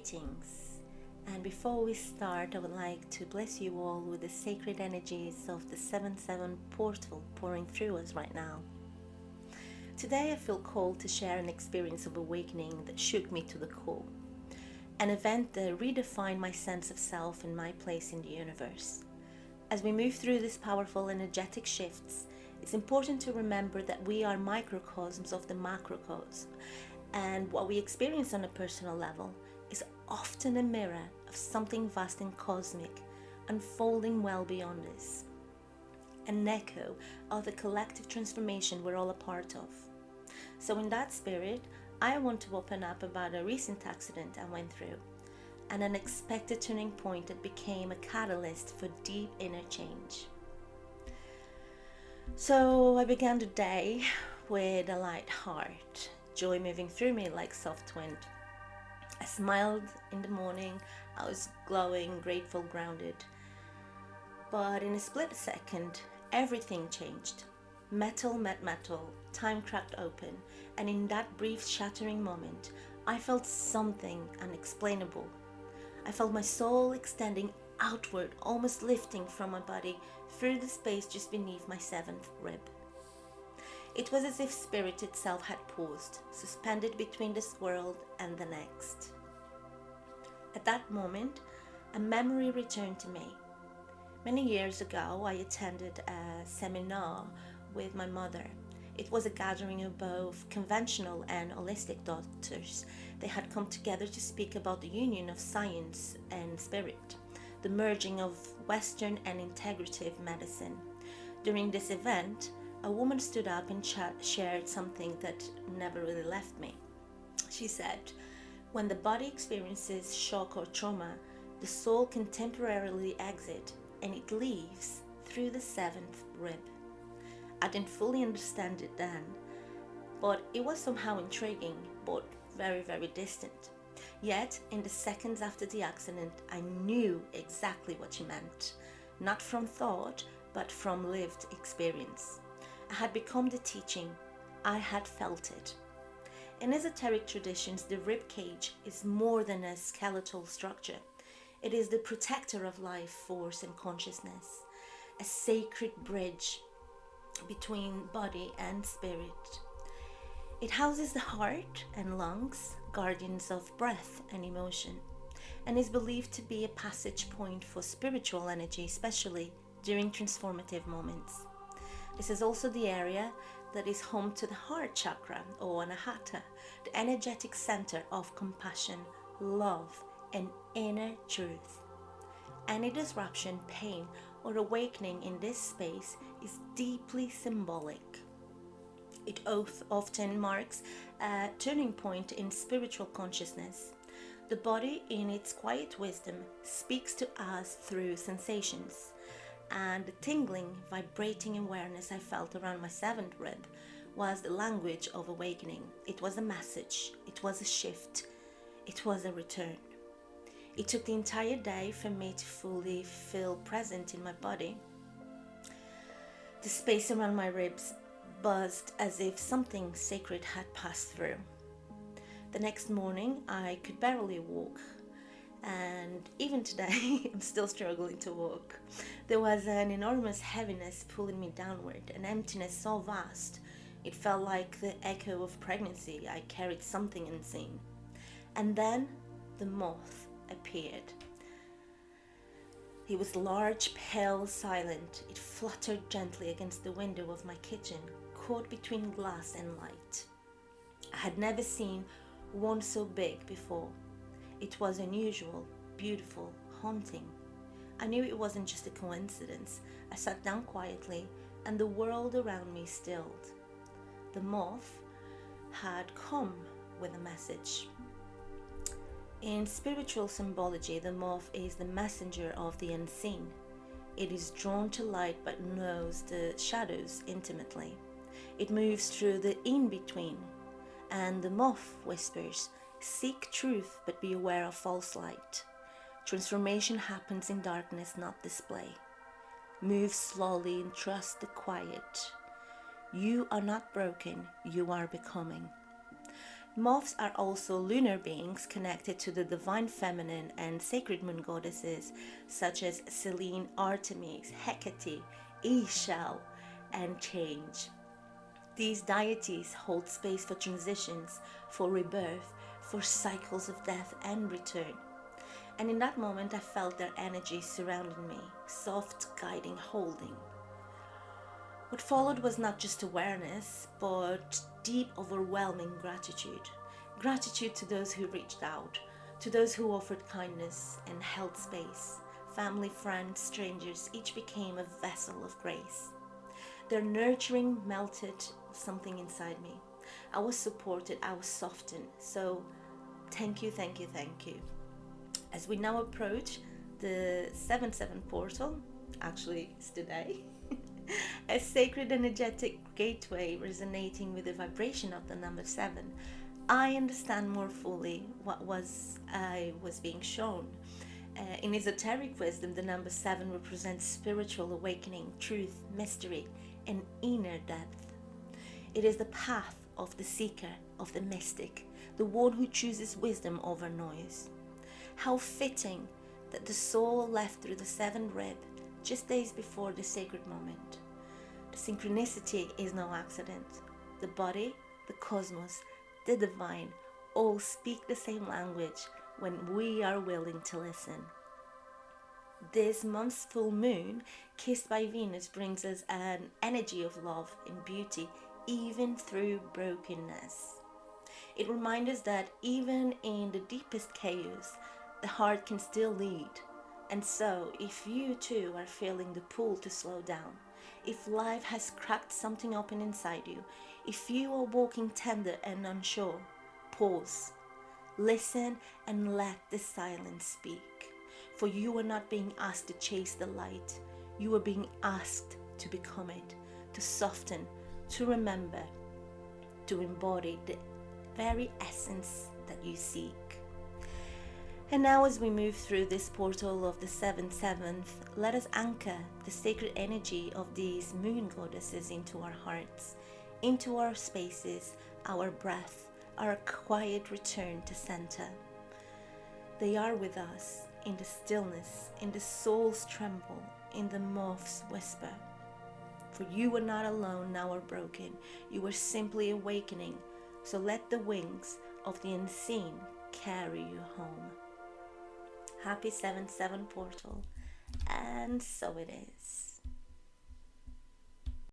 Greetings, and before we start, I would like to bless you all with the sacred energies of the 7-7 portal pouring through us right now. Today I feel called to share an experience of awakening that shook me to the core, an event that redefined my sense of self and my place in the universe. As we move through these powerful energetic shifts, it's important to remember that we are microcosms of the macrocosm, and what we experience on a personal level is often a mirror of something vast and cosmic, unfolding well beyond us. An echo of the collective transformation we're all a part of. So in that spirit, I want to open up about a recent accident I went through, an unexpected turning point that became a catalyst for deep inner change. So I began the day with a light heart, joy moving through me like soft wind. I smiled in the morning, I was glowing, grateful, grounded. But in a split second, everything changed. Metal met metal, time cracked open, and in that brief shattering moment, I felt something unexplainable. I felt my soul extending outward, almost lifting from my body through the space just beneath my seventh rib. It was as if spirit itself had paused, suspended between this world and the next. At that moment, a memory returned to me. Many years ago, I attended a seminar with my mother. It was a gathering of both conventional and holistic doctors. They had come together to speak about the union of science and spirit, the merging of Western and integrative medicine. During this event, a woman stood up and shared something that never really left me. She said, when the body experiences shock or trauma, the soul can temporarily exit and it leaves through the seventh rib. I didn't fully understand it then, but it was somehow intriguing, but very, very distant. Yet, in the seconds after the accident, I knew exactly what she meant. Not from thought, but from lived experience. I had become the teaching. I had felt it. In esoteric traditions, the rib cage is more than a skeletal structure. It is the protector of life force and consciousness, a sacred bridge between body and spirit. It houses the heart and lungs, guardians of breath and emotion, and is believed to be a passage point for spiritual energy, especially during transformative moments. This is also the area that is home to the heart chakra, or anahata, the energetic center of compassion, love, and inner truth. Any disruption, pain, or awakening in this space is deeply symbolic. It often marks a turning point in spiritual consciousness. The body, in its quiet wisdom, speaks to us through sensations. And the tingling, vibrating awareness I felt around my seventh rib was the language of awakening. It was a message, it was a shift, it was a return. It took the entire day for me to fully feel present in my body. The space around my ribs buzzed as if something sacred had passed through. The next morning, I could barely walk. And even today, I'm still struggling to walk. There was an enormous heaviness pulling me downward, an emptiness so vast, it felt like the echo of pregnancy. I carried something unseen. And then the moth appeared. It was large, pale, silent. It fluttered gently against the window of my kitchen, caught between glass and light. I had never seen one so big before. It was unusual, beautiful, haunting. I knew it wasn't just a coincidence. I sat down quietly, and the world around me stilled. The moth had come with a message. In spiritual symbology, the moth is the messenger of the unseen. It is drawn to light but knows the shadows intimately. It moves through the in-between, and the moth whispers, seek truth, but be aware of false light. Transformation happens in darkness, not display. Move slowly and trust the quiet. You are not broken, you are becoming. Moths are also lunar beings connected to the divine feminine and sacred moon goddesses such as Selene, Artemis, Hecate, Ishal, and Change. These deities hold space for transitions, for rebirth, for cycles of death and return. And in that moment, I felt their energy surrounding me, soft, guiding, holding. What followed was not just awareness, but deep, overwhelming gratitude. Gratitude to those who reached out, to those who offered kindness and held space. Family, friends, strangers, each became a vessel of grace. Their nurturing melted something inside me. I was supported, I was softened. So, thank you, thank you, thank you. As we now approach the 7-7 portal, actually it's today, a sacred energetic gateway resonating with the vibration of the number 7, I understand more fully what I was being shown. In esoteric wisdom, the number 7 represents spiritual awakening, truth, mystery, and inner depth. It is the path of the seeker, of the mystic, the one who chooses wisdom over noise. How fitting that the soul left through the 7th rib just days before the sacred moment. The synchronicity is no accident. The body, the cosmos, the divine all speak the same language when we are willing to listen. This month's full moon, kissed by Venus, brings us an energy of love and beauty, even through brokenness. It reminds us that even in the deepest chaos, the heart can still lead. And so, if you too are feeling the pull to slow down, if life has cracked something open inside you, if you are walking tender and unsure, pause, listen, and let the silence speak. For you are not being asked to chase the light, you are being asked to become it, to soften, to remember, to embody the very essence that you seek. And now as we move through this portal of the 7th, let us anchor the sacred energy of these moon goddesses into our hearts, into our spaces, our breath, our quiet return to center. They are with us in the stillness, in the soul's tremble, in the moth's whisper. For you are not alone now or broken, you are simply awakening. So let the wings of the unseen carry you home. Happy 7-7 portal, and so it is.